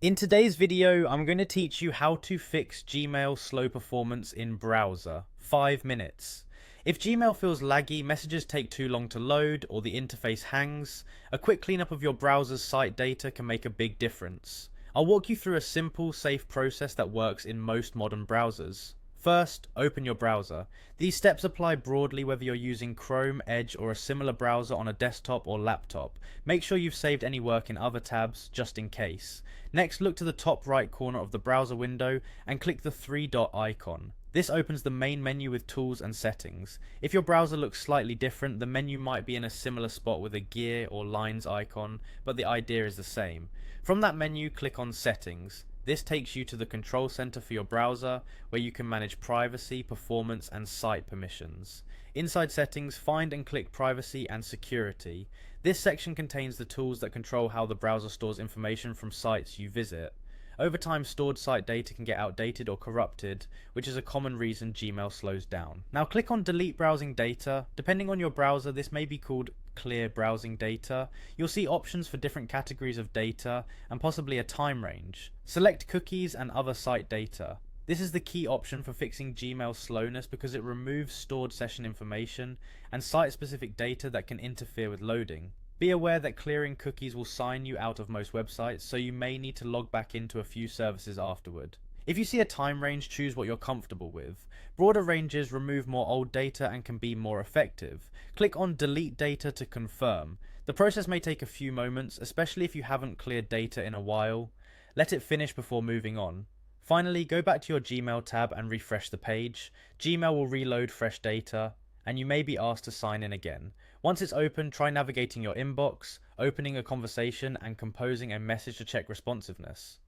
In today's video, I'm going to teach you how to fix Gmail slow performance in browser. 5 minutes. If Gmail feels laggy, messages take too long to load, or the interface hangs, a quick cleanup of your browser's site data can make a big difference. I'll walk you through a simple, safe process that works in most modern browsers. First, open your browser. These steps apply broadly whether you're using Chrome, Edge, or a similar browser on a desktop or laptop. Make sure you've saved any work in other tabs, just in case. Next, look to the top right corner of the browser window and click the three-dot icon. This opens the main menu with tools and settings. If your browser looks slightly different, the menu might be in a similar spot with a gear or lines icon, but the idea is the same. From that menu, click on Settings. This takes you to the control center for your browser, where you can manage privacy, performance, and site permissions. Inside Settings, find and click Privacy and Security. This section contains the tools that control how the browser stores information from sites you visit. Over time, stored site data can get outdated or corrupted, which is a common reason Gmail slows down. Now click on Delete Browsing Data. Depending on your browser, this may be called Clear Browsing Data. You'll see options for different categories of data and possibly a time range. Select Cookies and other site data. This is the key option for fixing Gmail slowness because it removes stored session information and site-specific data that can interfere with loading. Be aware that clearing cookies will sign you out of most websites, so you may need to log back into a few services afterward. If you see a time range, choose what you're comfortable with. Broader ranges remove more old data and can be more effective. Click on Delete Data to confirm. The process may take a few moments, especially if you haven't cleared data in a while. Let it finish before moving on. Finally, go back to your Gmail tab and refresh the page. Gmail will reload fresh data, and you may be asked to sign in again. Once it's open, try navigating your inbox, opening a conversation, and composing a message to check responsiveness.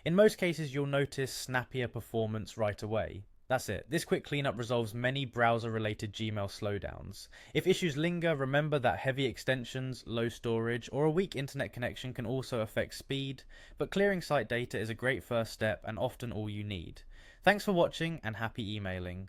In most cases, you'll notice snappier performance right away. That's it. This quick cleanup resolves many browser-related Gmail slowdowns. If issues linger, remember that heavy extensions, low storage, or a weak internet connection can also affect speed, but clearing site data is a great first step and often all you need. Thanks for watching and happy emailing.